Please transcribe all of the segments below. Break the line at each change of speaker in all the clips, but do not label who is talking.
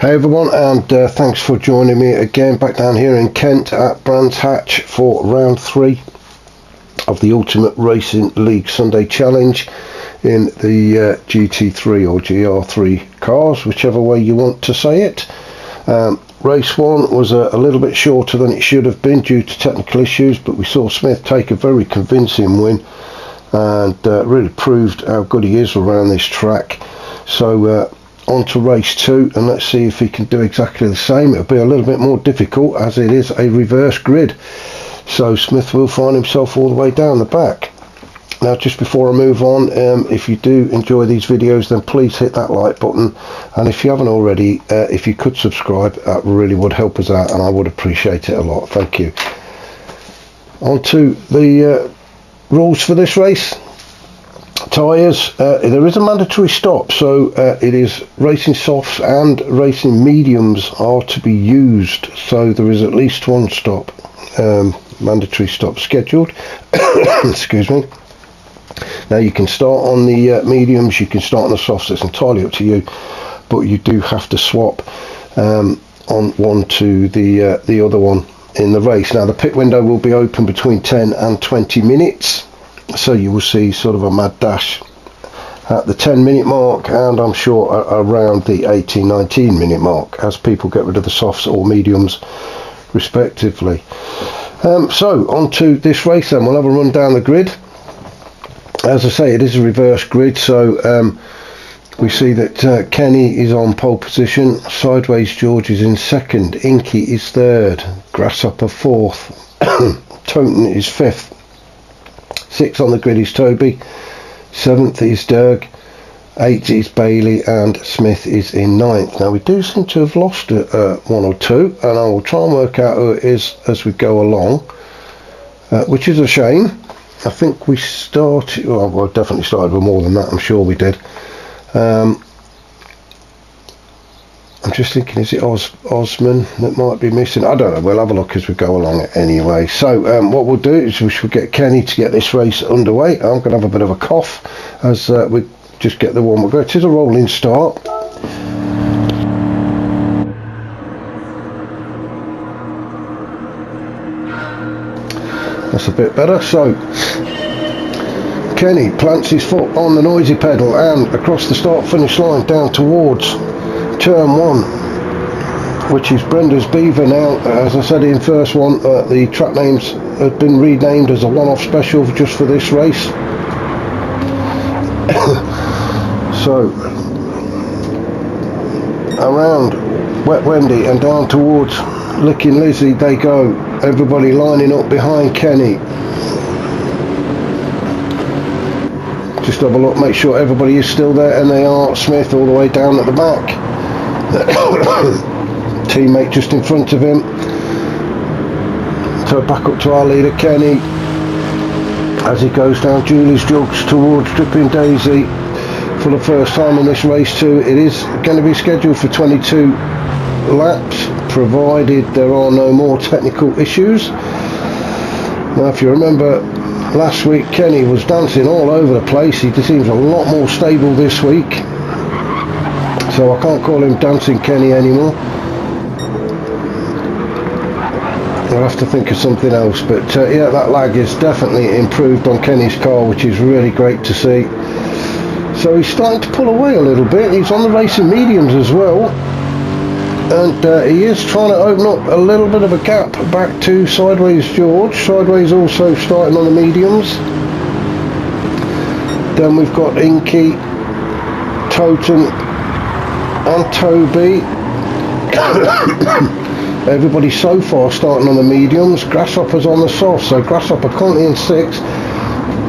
Hey everyone, and thanks for joining me again back down here in Kent at Brands Hatch for round 3 of the Ultimate Racing League Sunday Challenge in the GT3 or GR3 cars, whichever way you want to say it. Race 1 was a little bit shorter than it should have been due to technical issues, but we saw Smith take a very convincing win and really proved how good he is around this track. So on to race 2, and let's see if he can do exactly the same. It'll be a little bit more difficult as it is a reverse grid, so Smith will find himself all the way down the back. Now, just before I move on, if you do enjoy these videos, then please hit that like button, and if you haven't already, if you could subscribe, that really would help us out and I would appreciate it a lot. Thank you. On to the rules for this race. Tyres, there is a mandatory stop, so it is racing softs and racing mediums are to be used, so there is at least one stop, mandatory stop scheduled. Excuse me. Now you can start on the mediums, you can start on the softs, it's entirely up to you, but you do have to swap on one to the other one in the race. Now the pit window will be open between 10 and 20 minutes. So you will see sort of a mad dash at the 10-minute mark, and I'm sure around the 18-19 minute mark as people get rid of the softs or mediums respectively. So on to this race then. We'll have a run down the grid. As I say, it is a reverse grid, so we see that Kenny is on pole position, Sideways George is in second, Inky is third, Grasshopper fourth, Toten is fifth. 6th on the grid is Toby, 7th is Derg, 8th is Bailey, and Smith is in 9th. Now we do seem to have lost one or two, and I will try and work out who it is as we go along, which is a shame. I think we started, well, we definitely started with more than that, I'm sure we did. I'm just thinking, is it Osman that might be missing? I don't know, we'll have a look as we go along anyway. So what we'll do is we should get Kenny to get this race underway. I'm going to have a bit of a cough as we just get the warm-up going. It is a rolling start. That's a bit better. So Kenny plants his foot on the noisy pedal and across the start-finish line down towards turn 1, which is Brenda's Beaver. Now, as I said in first one, the track names have been renamed as a one-off special just for this race. So around Wet Wendy and down towards Licking Lizzie they go, everybody lining up behind Kenny. Just have a look, make sure everybody is still there, and they are. Smith all the way down at the back. Teammate just in front of him. So back up to our leader Kenny as he goes down Julie's Jugs towards Dripping Daisy for the first time in this race too. It is going to be scheduled for 22 laps provided there are no more technical issues. Now if you remember last week, Kenny was dancing all over the place. He seems a lot more stable this week, so I can't call him Dancing Kenny anymore. I'll have to think of something else, but yeah, that lag is definitely improved on Kenny's car, which is really great to see. So he's starting to pull away a little bit. He's on the racing mediums as well, and he is trying to open up a little bit of a gap back to Sideways George. Sideways also starting on the mediums. Then we've got Inky, Toten and Toby. Everybody so far starting on the mediums. Grasshopper's on the soft, so Grasshopper currently in 6th,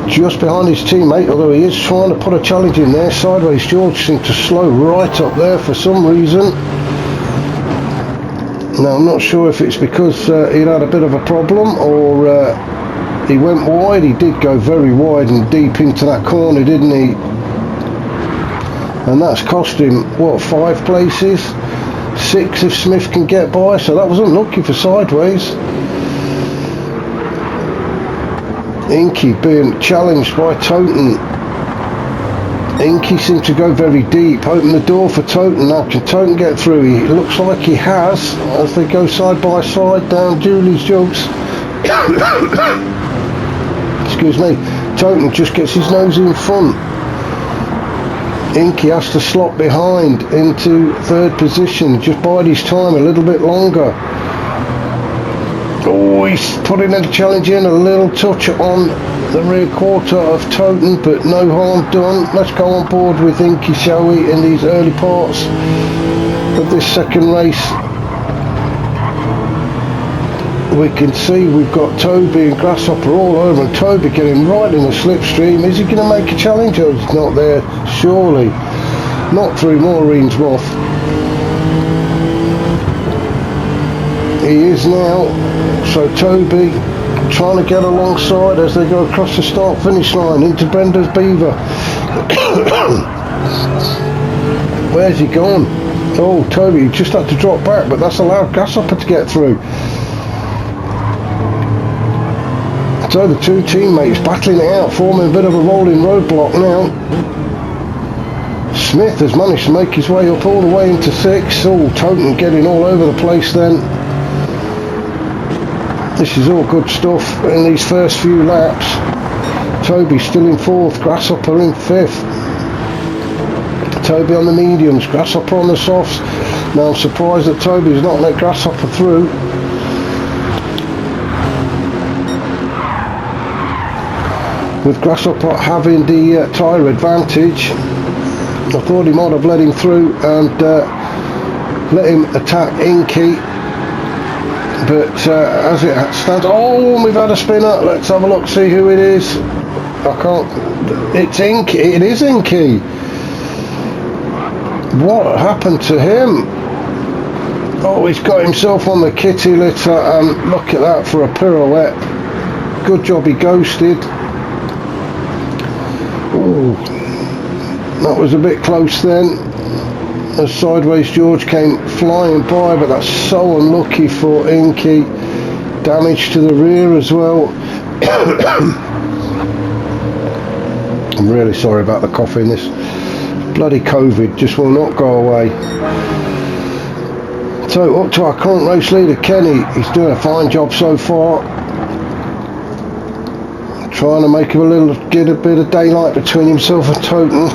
just behind his teammate, although he is trying to put a challenge in there. Sideways George seemed to slow right up there for some reason. Now I'm not sure if it's because he'd had a bit of a problem, or he went wide. He did go very wide and deep into that corner, didn't he? And that's cost him, what, 5 places? 6 if Smith can get by, so that was unlucky for Sideways. Inky being challenged by Toten. Inky seems to go very deep. Open the door for Toten. Now can Toten get through? He looks like he has as they go side by side down Julie's jugs. Excuse me. Toten just gets his nose in front. Inky has to slot behind into third position. Just bide his time a little bit longer. Oh, he's putting a challenge in, a little touch on the rear quarter of Toten, but no harm done. Let's go on board with Inky, shall we, in these early parts of this second race. We can see we've got Toby and Grasshopper all over, and Toby getting right in the slipstream. Is he going to make a challenge? Oh, he's not there, surely. Not through Maureen's moth. He is now. So Toby trying to get alongside as they go across the start finish line into Brenda's Beaver. Where's he gone? Oh, Toby just had to drop back, but that's allowed Grasshopper to get through. So the two teammates battling it out, forming a bit of a rolling roadblock now. Smith has managed to make his way up all the way into 6. Oh, Toten getting all over the place then. This is all good stuff in these first few laps. Toby still in 4th, Grasshopper in 5th. Toby on the mediums, Grasshopper on the softs. Now I'm surprised that Toby's not let Grasshopper through. With Grasshopper having the tyre advantage, I thought he might have let him through and let him attack Inky. But as it stands, oh, we've had a spinner. Let's have a look, see who it is. I can't. It's Inky. It is Inky. What happened to him? Oh, he's got himself on the kitty litter, and look at that for a pirouette. Good job he ghosted. Oh, that was a bit close then. As Sideways George came flying by, but that's so unlucky for Inky. Damage to the rear as well. I'm really sorry about the coughing. This bloody COVID just will not go away. So up to our current race leader Kenny. He's doing a fine job so far. Trying to make him get a bit of daylight between himself and Toten.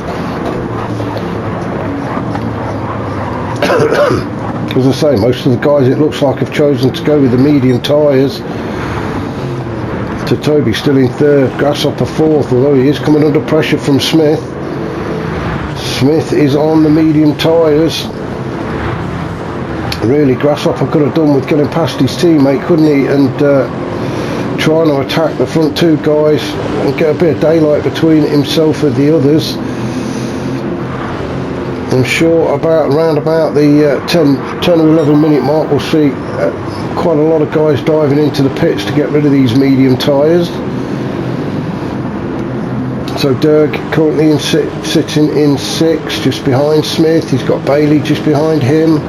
As I say, most of the guys it looks like have chosen to go with the medium tyres. To Toby still in 3rd, Grasshopper 4th, although he is coming under pressure from Smith. Smith is on the medium tyres. Really, Grasshopper could have done with getting past his teammate, couldn't he, and trying to attack the front two guys and get a bit of daylight between himself and the others. I'm sure around about the 10 or 11 minute mark we'll see quite a lot of guys diving into the pits to get rid of these medium tyres. So Derg currently sitting in 6, just behind Smith. He's got Bailey just behind him.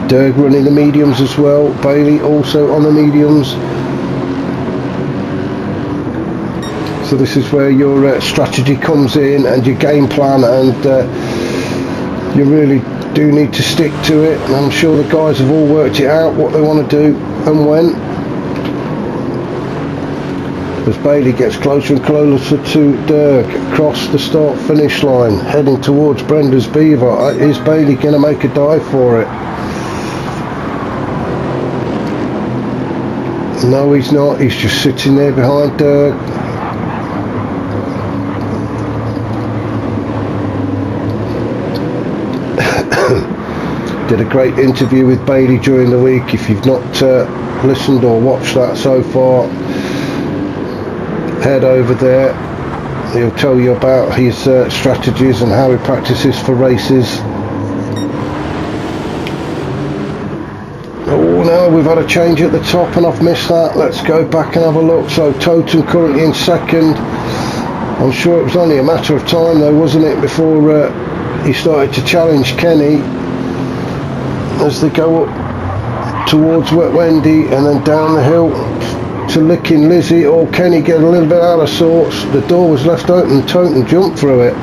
Derg running the mediums as well. Bailey also on the mediums. So this is where your strategy comes in and your game plan, and you really do need to stick to it. And I'm sure the guys have all worked it out, what they want to do and when. As Bailey gets closer and closer to Dirk, across the start finish line, heading towards Brenda's Beaver. Is Bailey going to make a dive for it? No, he's not. He's just sitting there behind Dirk. Did a great interview with Bailey during the week. If you've not listened or watched that so far, head over there. He'll tell you about his strategies and how he practices for races. Oh no, we've had a change at the top and I've missed that. Let's go back and have a look. So Toten currently in 2nd. I'm sure it was only a matter of time though, wasn't it, before he started to challenge Kenny as they go up towards Wet Wendy and then down the hill to Licking Lizzie or Kenny get a little bit out of sorts. The door was left open, Toten jumped through it.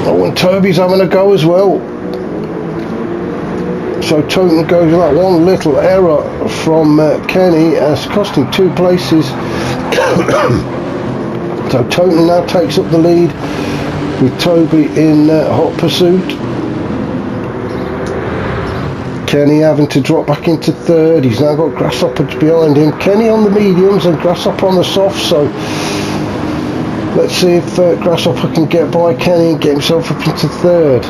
Oh, and Toby's having a go as well. So Toten goes that one little error from Kenny has cost him 2 places. So Toten now takes up the lead with Toby in hot pursuit. Kenny having to drop back into 3rd. He's now got Grasshopper behind him. Kenny on the mediums and Grasshopper on the softs. So let's see if Grasshopper can get by Kenny and get himself up into 3rd.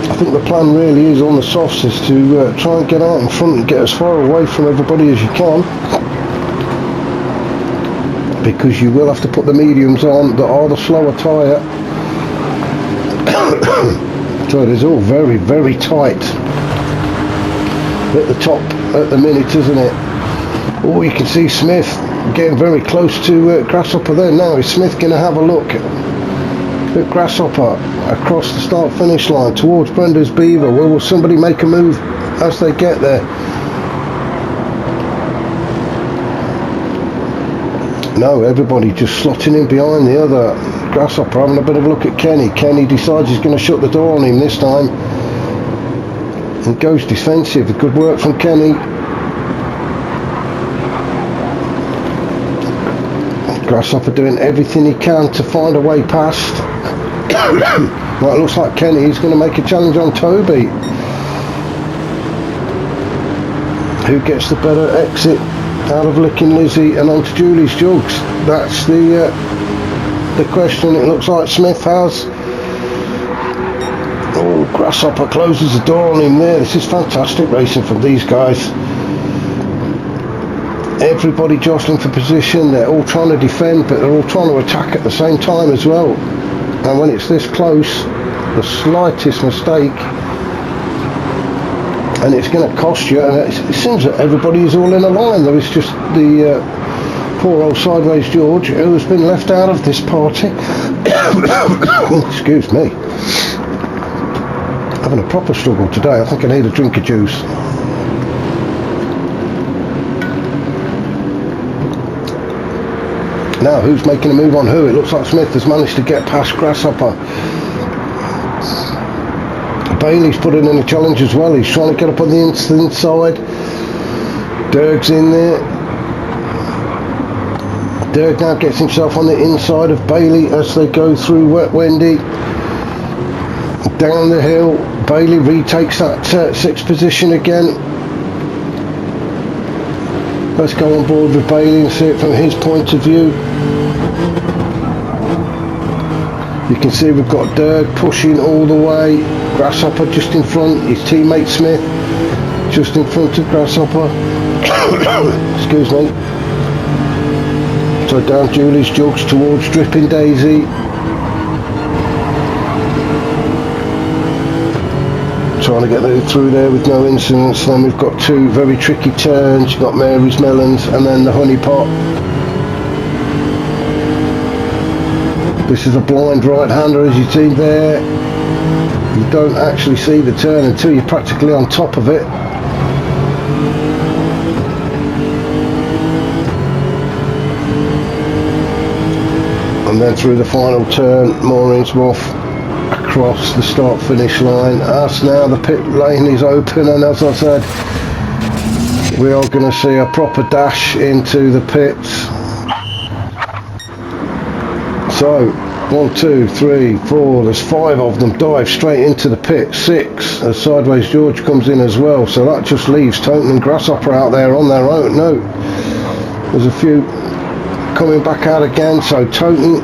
I think the plan really is on the softs is to try and get out in front and get as far away from everybody as you can, because you will have to put the mediums on that are the slower tyre. So it is all very, very tight at the top at the minute, isn't it? Oh, you can see Smith getting very close to Grasshopper there. Now is Smith going to have a look at Grasshopper across the start finish line towards Brenda's Beaver? Will somebody make a move as they get there? No, everybody just slotting in behind the other. Grasshopper having a bit of a look at Kenny. Kenny decides he's going to shut the door on him this time and goes defensive. Good work from Kenny. Grasshopper doing everything he can to find a way past. Well, it looks like Kenny is going to make a challenge on Toby. Who gets the better exit out of Licking Lizzie and onto Julie's Jugs? That's the question. It looks like Smith has. Oh, Grasshopper closes the door on him there. This is fantastic racing from these guys. Everybody jostling for position. They're all trying to defend, but they're all trying to attack at the same time as well. And when it's this close, the slightest mistake and it's going to cost you. And it seems that everybody is all in a line. There is just the poor old Sideways George who has been left out of this party. Excuse me. Having a proper struggle today. I think I need a drink of juice. Now, who's making a move on who? It looks like Smith has managed to get past Grasshopper. Bailey's put in a challenge as well. He's trying to get up on the inside. Derg's in there. Derg now gets himself on the inside of Bailey as they go through Wet Wendy. Down the hill, Bailey retakes that 6th position again. Let's go on board with Bailey and see it from his point of view. You can see we've got Derg pushing all the way. Grasshopper just in front. His teammate Smith just in front of Grasshopper. Excuse me. So down Julie's Jugs towards Dripping Daisy. Trying to get through there with no incidents. Then we've got 2 very tricky turns. You've got Mary's Melons and then the Honey Pot. This is a blind right-hander, as you see there. You don't actually see the turn until you're practically on top of it. And then through the final turn, Maureen's off across the start-finish line. As now the pit lane is open, and as I said, we are going to see a proper dash into the pits. So 1, 2, 3, 4, there's 5 of them dive straight into the pit. 6 as Sideways George comes in as well, so that just leaves Toten and Grasshopper out there on their own. No, there's a few coming back out again, so Toten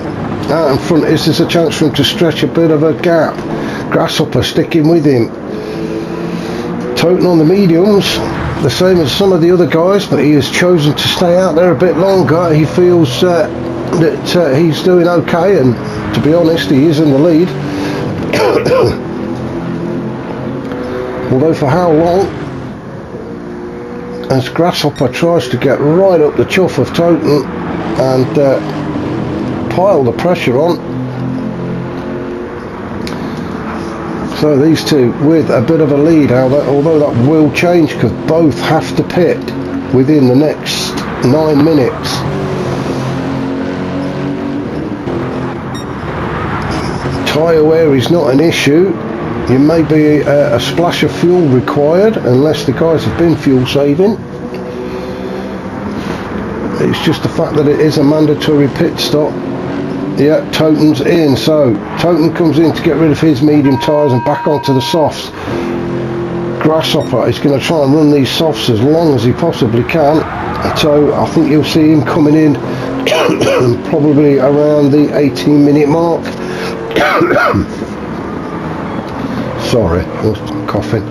out in front. Is this a chance for him to stretch a bit of a gap? Grasshopper sticking with him. Toten on the mediums, the same as some of the other guys, but he has chosen to stay out there a bit longer. He feels that he's doing okay, and to be honest, he is in the lead. Although for how long? As Grasshopper tries to get right up the chuff of Toten and pile the pressure on. So these two with a bit of a lead, although that will change because both have to pit within the next 9 minutes. Tyre wear is not an issue. There may be a splash of fuel required unless the guys have been fuel saving. It's just the fact that it is a mandatory pit stop. Yeah, Toten's in, so Toten comes in to get rid of his medium tyres and back onto the softs. Grasshopper is going to try and run these softs as long as he possibly can, so I think you'll see him coming in probably around the 18-minute mark. Sorry, I was coughing.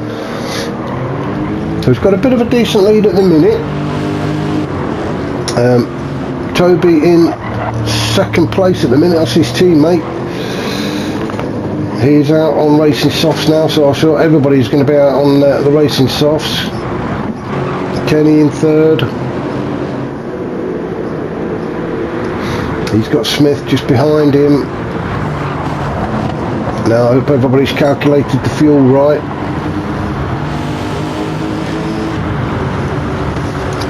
So he's got a bit of a decent lead at the minute. Toby in second place at the minute. That's his teammate. He's out on racing softs now, so I'm sure everybody's going to be out on the racing softs. Kenny in third. He's got Smith just behind him. Now I hope everybody's calculated the fuel right.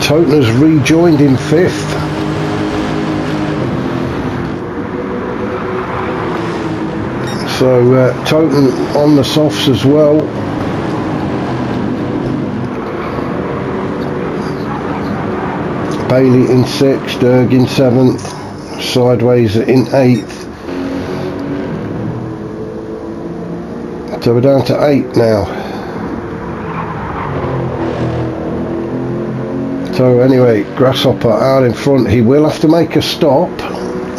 Toten has rejoined in fifth. So Toten on the softs as well. Bailey in sixth, Derg in seventh, Sideways in eighth. So we're down to 8 now. So anyway, Grasshopper out in front. He will have to make a stop,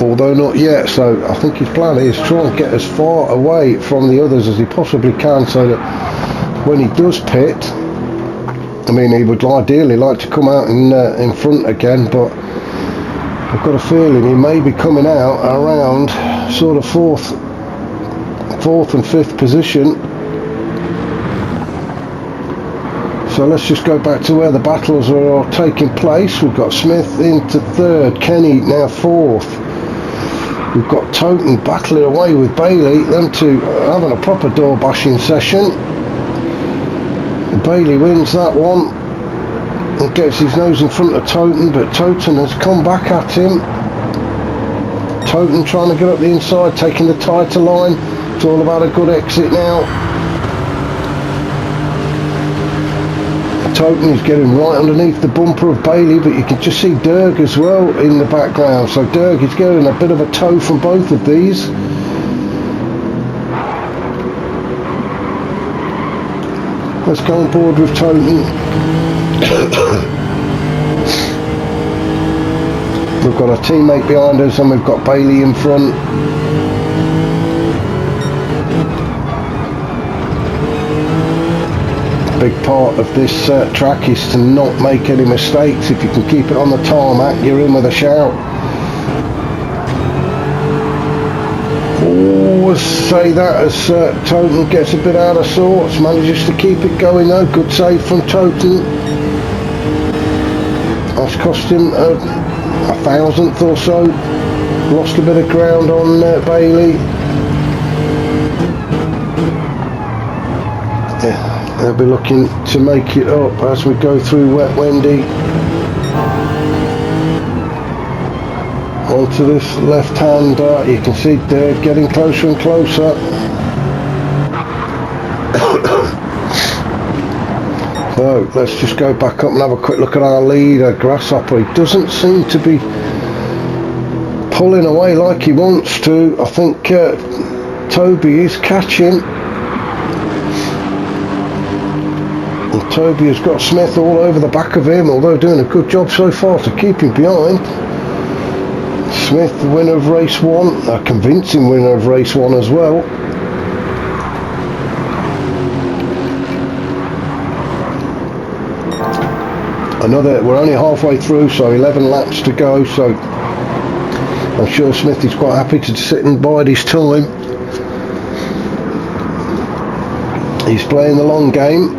although not yet. So I think his plan is try and get as far away from the others as he possibly can, so that when he does pit, I mean, he would ideally like to come out in front again, but I've got a feeling he may be coming out around sort of fourth and fifth position. So let's just go back to where the battles are taking place. We've got Smith into third, Kenny now fourth. We've got Toten battling away with Bailey, them two having a proper door bashing session. Bailey wins that one and gets his nose in front of Toten, but Toten has come back at him. Toten trying to get up the inside, taking the tighter line. It's all about a good exit now. Toten is getting right underneath the bumper of Bailey, but you can just see Derg as well in the background. So Derg is getting a bit of a tow from both of these. Let's go on board with Toten. We've got a teammate behind us and we've got Bailey in front. Big part of this track is to not make any mistakes. If you can keep it on the tarmac, you're in with a shout. Always say that as Toten gets a bit out of sorts, manages to keep it going though. Good save from Toten. That's cost him a thousandth or so. Lost a bit of ground on Bailey. Yeah. They'll be looking to make it up as we go through Wet Wendy. Onto this left-hander, you can see they're getting closer and closer. So let's just go back up and have a quick look at our leader, Grasshopper. He doesn't seem to be pulling away like he wants to. I think Toby is catching. Toby has got Smith all over the back of him, although doing a good job so far to keep him behind. Smith, the winner of race 1, a convincing winner of race 1 as well. We're only halfway through, so 11 laps to go, so I'm sure Smith is quite happy to sit and bide his time. He's playing the long game.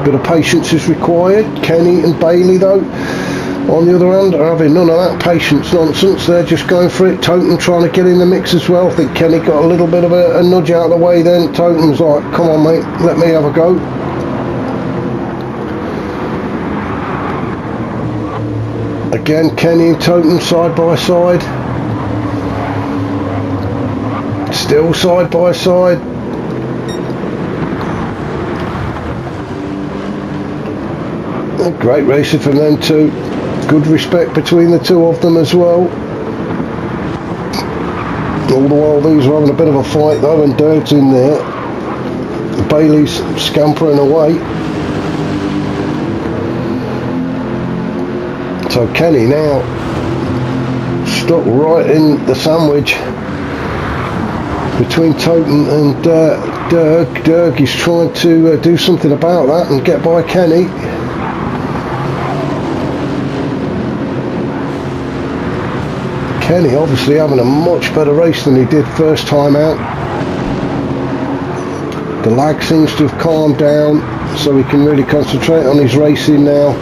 Bit of patience is required. Kenny and Bailey though, on the other hand, are having none of that patience nonsense. They're just going for it. Totem trying to get in the mix as well. I think Kenny got a little bit of a nudge out of the way then. Totem's like, come on mate, let me have a go. Again, Kenny and Totem side by side. Still side by side. Great racing from them two. Good respect between the two of them as well. All the while these are having a bit of a fight though, and Dirk's in there. Bailey's scampering away. So Kenny now stuck right in the sandwich between Totem and Dirk. Dirk is trying to do something about that and get by Kenny. Kenny obviously having a much better race than he did first time out. The lag seems to have calmed down, so he can really concentrate on his racing now.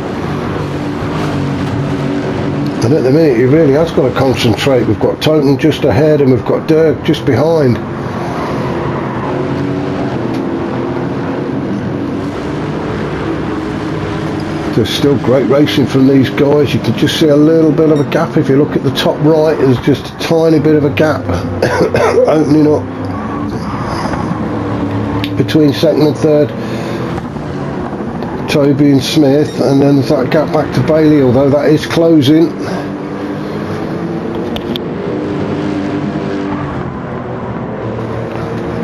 And at the minute he really has got to concentrate. We've got Totem just ahead and we've got Dirk just behind. There's still great racing from these guys. You can just see a little bit of a gap. If you look at the top right, there's just a tiny bit of a gap opening up between second and third, Toby and Smith, and then there's that gap back to Bailey, although that is closing.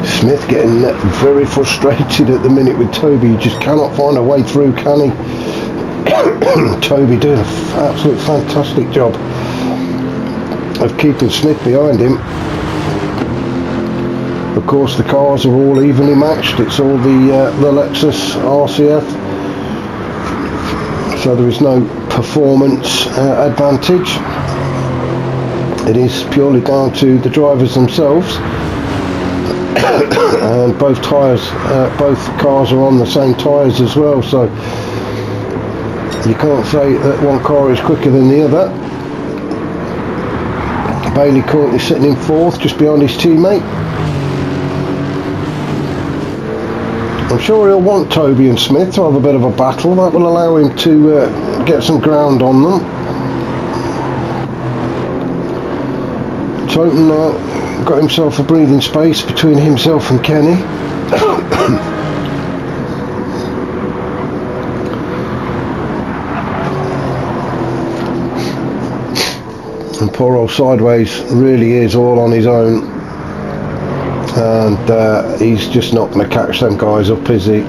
Smith getting very frustrated at the minute with Toby. He just cannot find a way through, can he? Toby doing an absolute fantastic job of keeping Smith behind him. Of course the cars are all evenly matched. It's all the Lexus RCF, so there is no performance advantage. It is purely down to the drivers themselves. And both tyres, both cars are on the same tyres as well, so you can't say that one car is quicker than the other. Bailey currently sitting in fourth, just behind his teammate. I'm sure he'll want Toby and Smith to have a bit of a battle. That will allow him to get some ground on them. Totem got himself a breathing space between himself and Kenny. And poor old Sideways really is all on his own, and he's just not going to catch them guys up, is he?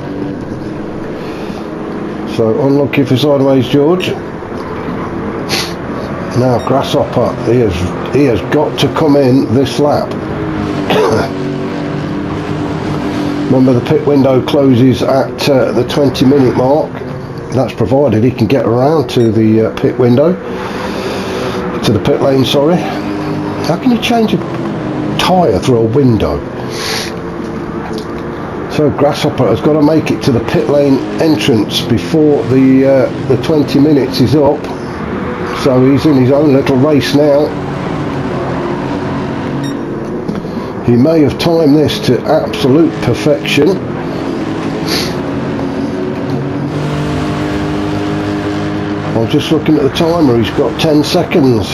So unlucky for Sideways George. Now Grasshopper, he has got to come in this lap. Remember, the pit window closes at the 20-minute mark. That's provided he can get around to the pit window. To the pit lane, sorry. How can you change a tyre through a window? So Grasshopper has got to make it to the pit lane entrance before the 20 minutes is up. So he's in his own little race now. He may have timed this to absolute perfection. I'm just looking at the timer, he's got 10 seconds.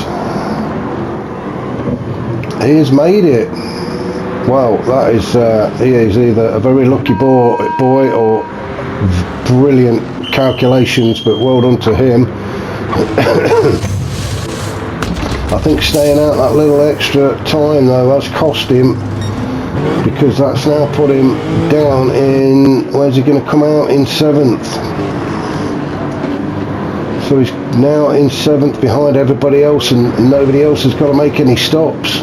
He has made it. Well, that is, he is either a very lucky boy or brilliant calculations, but well done to him. I think staying out that little extra time though, that's cost him, because that's now put him down in, where's he going to come out? In 7th. So he's now in 7th behind everybody else, and nobody else has got to make any stops.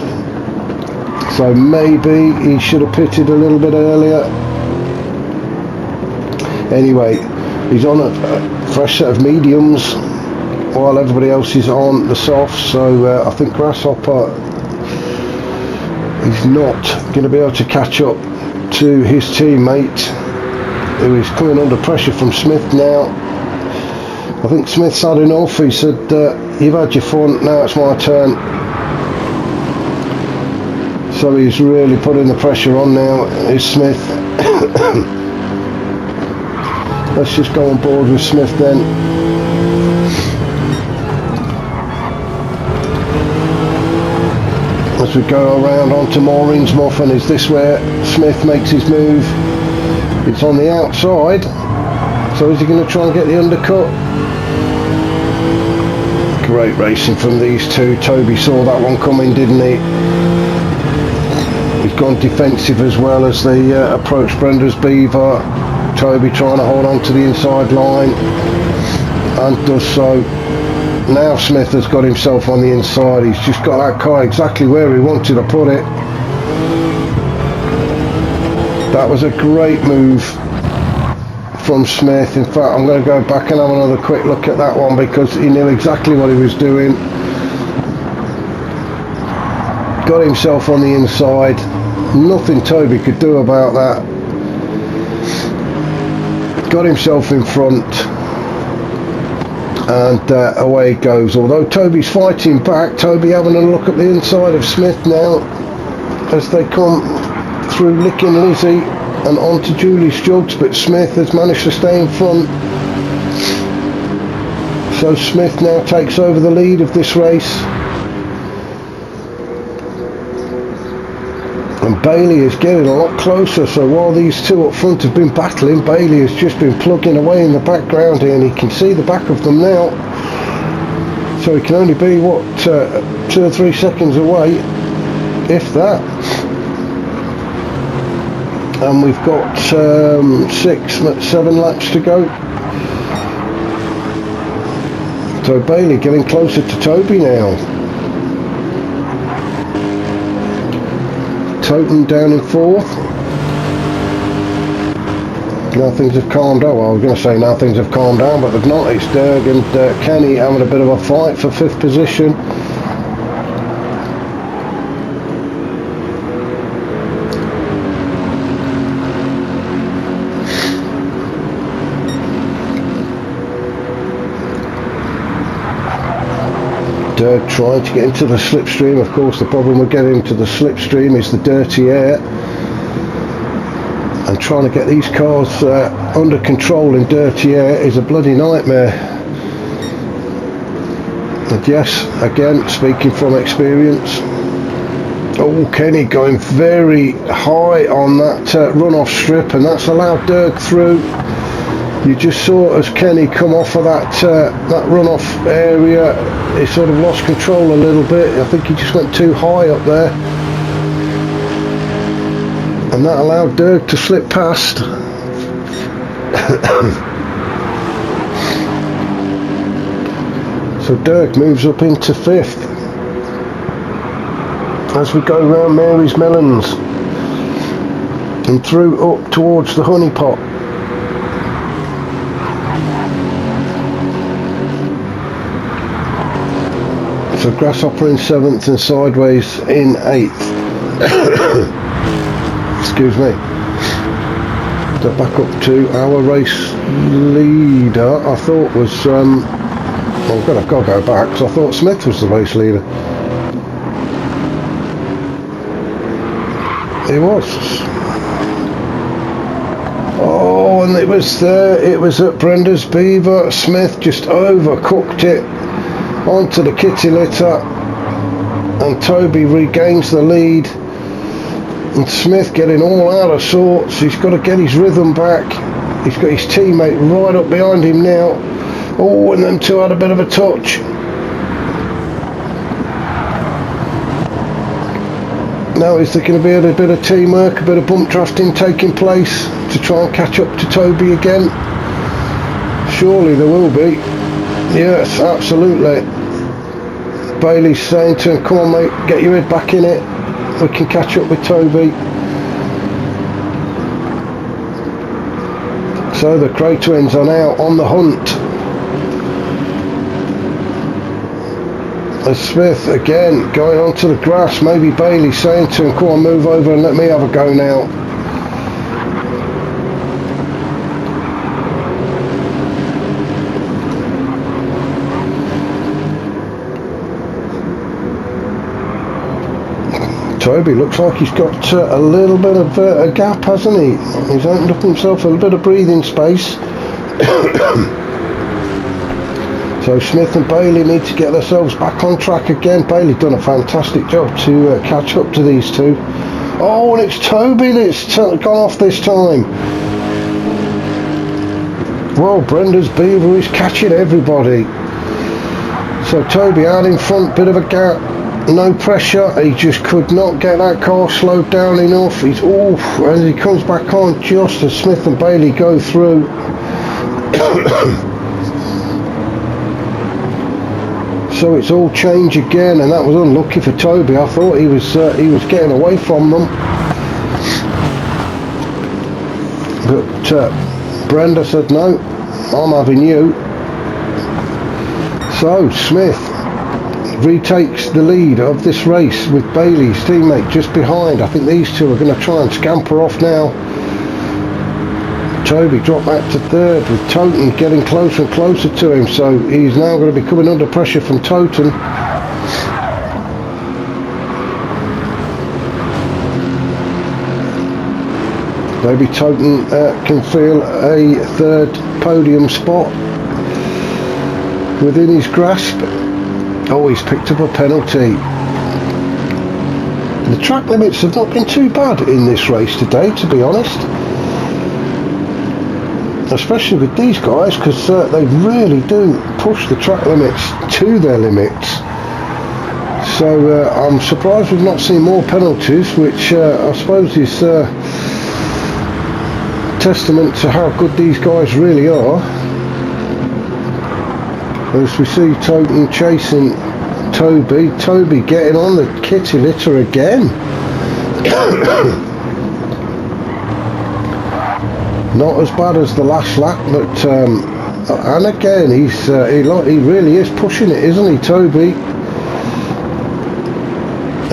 So maybe he should have pitted a little bit earlier. Anyway, he's on a fresh set of mediums while everybody else is on the softs. So I think Grasshopper is not going to be able to catch up to his teammate, who is coming under pressure from Smith now. I think Smith's had enough. He said, you've had your fun, now it's my turn. So he's really putting the pressure on now, is Smith. Let's just go on board with Smith then. As we go around onto Morinsmouth, and is this where Smith makes his move? It's on the outside, so is he going to try and get the undercut? Great racing from these two. Toby saw that one coming, didn't he? He's gone defensive as well as they approach Brenda's Beaver. Toby trying to hold on to the inside line, and does so. Now Smith has got himself on the inside. He's just got that car exactly where he wanted to put it. That was a great move from Smith. In fact, I'm going to go back and have another quick look at that one, because he knew exactly what he was doing. Got himself on the inside. Nothing Toby could do about that. Got himself in front, and away it goes. Although Toby's fighting back, Toby having a look at the inside of Smith now as they come through Licking Lizzie and onto Julie Jugs, but Smith has managed to stay in front. So Smith now takes over the lead of this race. And Bailey is getting a lot closer, so while these two up front have been battling, Bailey has just been plugging away in the background here, and he can see the back of them now. So he can only be, what, 2 or 3 seconds away, if that. And we've got 7 laps to go. So Bailey getting closer to Toby now. Toten down in 4th. Now things have calmed down. Well, I was going to say now things have calmed down, but they've not. It's Derg and Kenny having a bit of a fight for 5th position. Derg trying to get into the slipstream. Of course, the problem with getting into the slipstream is the dirty air, and trying to get these cars under control in dirty air is a bloody nightmare. And yes, again, speaking from experience. Oh, Kenny going very high on that runoff strip, and that's allowed Derg through. You just saw as Kenny come off of that runoff area, he sort of lost control a little bit. I think he just went too high up there, and that allowed Derg to slip past. So Derg moves up into 5th as we go round Mary's Melons and through up towards the Honey Pot. So Grasshopper in 7th and Sideways in 8th. Excuse me. So back up to our race leader. I thought was well, I've got to go back, because I thought Smith was the race leader. He was. Oh, and it was there. It was at Brenda's Beaver. Smith just overcooked it onto the kitty litter, and Toby regains the lead, and Smith getting all out of sorts. He's got to get his rhythm back. He's got his teammate right up behind him now. Oh, and them two had a bit of a touch. Now is there going to be a bit of teamwork, a bit of bump drafting taking place to try and catch up to Toby again? Surely there will be. Yes, absolutely. Bailey's saying to him, come on mate, get your head back in it, we can catch up with Toby. So the Cray twins are now on the hunt. As Smith again going onto the grass, maybe Bailey saying to him, come on, move over and let me have a go now. Toby looks like he's got a little bit of a gap, hasn't he? He's opened up himself a little bit of breathing space. So Smith and Bailey need to get themselves back on track again. Bailey done a fantastic job to catch up to these two. Oh, and it's Toby that's gone off this time. Well, Brenda's Beaver is catching everybody. So Toby out in front, bit of a gap, no pressure. He just could not get that car slowed down enough. He's as he comes back on just as Smith and Bailey go through. So it's all change again, and that was unlucky for Toby. I thought he was getting away from them, but Brenda said no, I'm having you. So Smith retakes the lead of this race with Bailey's teammate just behind. I think these two are going to try and scamper off now. Toby dropped back to third with Toten getting closer and closer to him, so he's now going to be coming under pressure from Toten. Maybe Toten can feel a third podium spot within his grasp. Oh, he's picked up a penalty. The track limits have not been too bad in this race today, to be honest. Especially with these guys, because they really do push the track limits to their limits. So I'm surprised we've not seen more penalties, which I suppose is testament to how good these guys really are. As we see Toten chasing Toby getting on the kitty litter again. Not as bad as the last lap, but and again he really is pushing it, isn't he, Toby?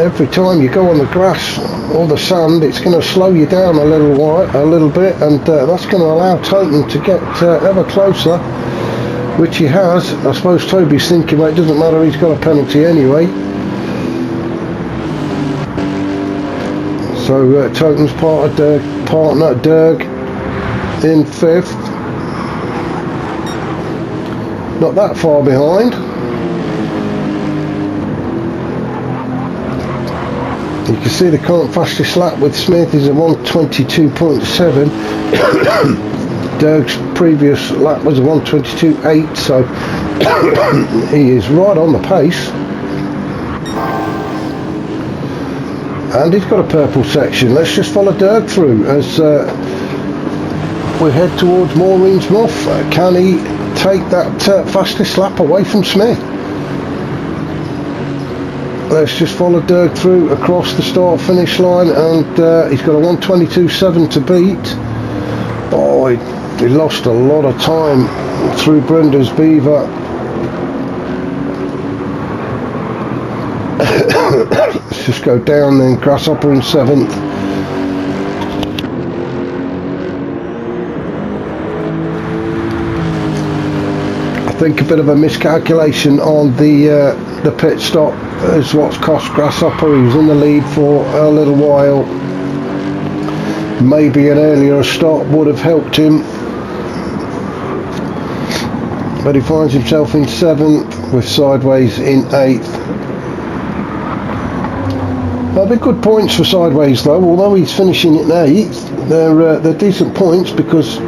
Every time you go on the grass or the sand, it's going to slow you down a little bit, and that's going to allow Toten to get ever closer, which he has. I suppose Toby's thinking, well, it doesn't matter, he's got a penalty anyway. So Toten's partner Derg in fifth, not that far behind. You can see the current fastest lap with Smith is a 1:22.7. Derg's previous lap was a 1:22.8, so he is right on the pace. And he's got a purple section. Let's just follow Derg through as we head towards Maureen's Muff. Can he take that fastest lap away from Smith? Let's just follow Derg through across the start finish line, and he's got a 1:22.7 to beat. Oh, he lost a lot of time through Brenda's Beaver. Let's just go down then. Grasshopper in seventh. I think a bit of a miscalculation on the pit stop is what's cost Grasshopper. He was in the lead for a little while. Maybe an earlier stop would have helped him, but he finds himself in seventh with Sideways in eighth. They're good points for Sideways though, although he's finishing in eighth. They're decent points, because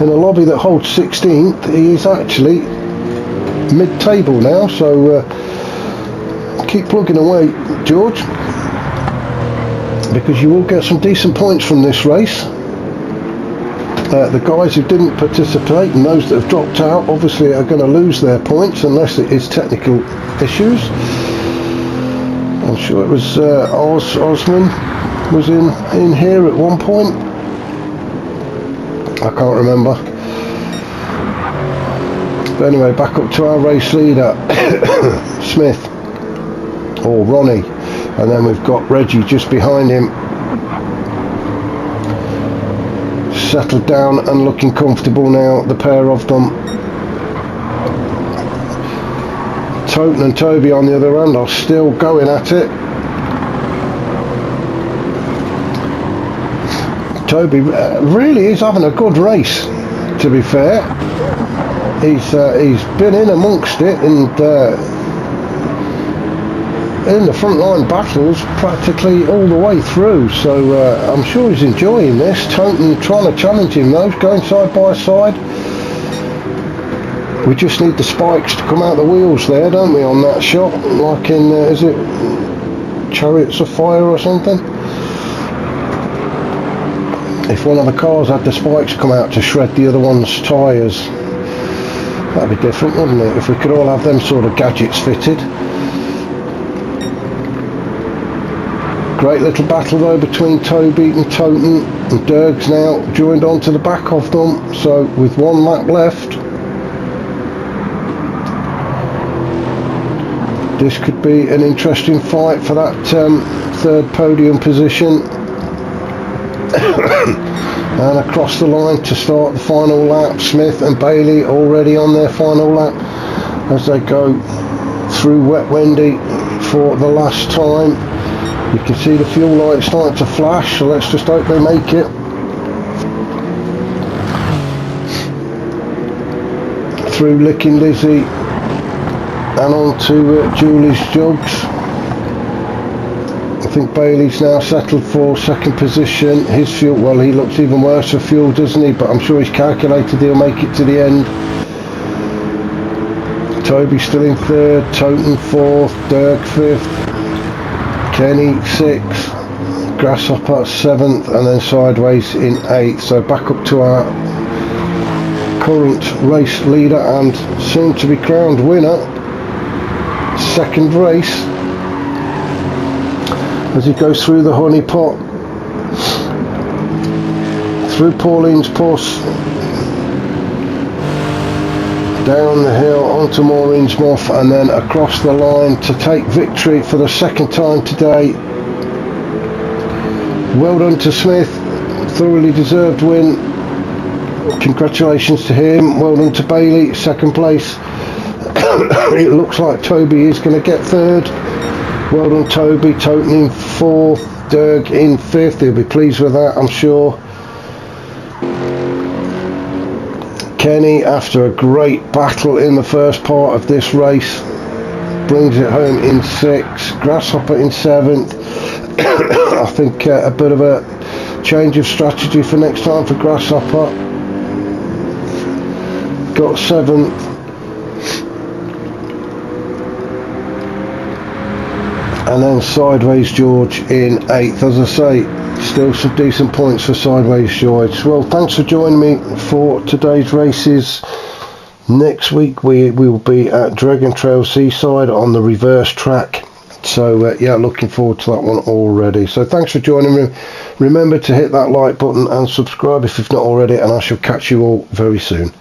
in a lobby that holds 16th, he is actually mid-table now. So keep plugging away, George, because you will get some decent points from this race. The guys who didn't participate and those that have dropped out obviously are going to lose their points unless it is technical issues. I'm sure it was Osman was in here at one point. I can't remember. But anyway, back up to our race leader, Smith, or Ronnie, and then we've got Reggie just behind him, settled down and looking comfortable now, the pair of them. Toten and Toby on the other end are still going at it. Toby really is having a good race, to be fair. He's been in amongst it and in the front line battles practically all the way through, so I'm sure he's enjoying this. Toten trying to challenge him though, going side by side. We just need the spikes to come out the wheels there, don't we, on that shot, like in is it Chariots of Fire or something? If one of the cars had the spikes come out to shred the other one's tyres, that'd be different, wouldn't it, if we could all have them sort of gadgets fitted. Great little battle though between Toby and Toten, and Derg's now joined onto the back of them, so with 1 lap left, this could be an interesting fight for that 3rd podium position. And across the line to start the final lap, Smith and Bailey already on their final lap as they go through Wet Wendy for the last time. You can see the fuel light starting to flash, so let's just hope they make it. Through Licking Lizzie and on to Julie's Jugs. I think Bailey's now settled for 2nd position. His fuel, well, he looks even worse for fuel, doesn't he? But I'm sure he's calculated he'll make it to the end. Toby still in 3rd, Toten 4th, Derg 5th, Kenny 6th, Grasshopper 7th, and then Sideways in 8th. So back up to our current race leader and soon to be crowned winner. 2nd race as he goes through the honey pot, through Pauline's Puss, down the hill onto Maureen's Muff, and then across the line to take victory for the 2nd time today. Well done to Smith, thoroughly deserved win. Congratulations to him. Well done to Bailey, 2nd place. It looks like Toby is going to get 3rd. Well done Toby. Toten in 4th, Derg in 5th. He'll be pleased with that, I'm sure. Kenny, after a great battle in the first part of this race, brings it home in 6th. Grasshopper in 7th. I think a bit of a change of strategy for next time for Grasshopper. Got 7th. And then Sideways George in 8th. As I say, still some decent points for Sideways George. Well, thanks for joining me for today's races. Next week we will be at Dragon Trail Seaside on the reverse track. So yeah, looking forward to that one already. So thanks for joining me. Remember to hit that like button and subscribe if you've not already, and I shall catch you all very soon.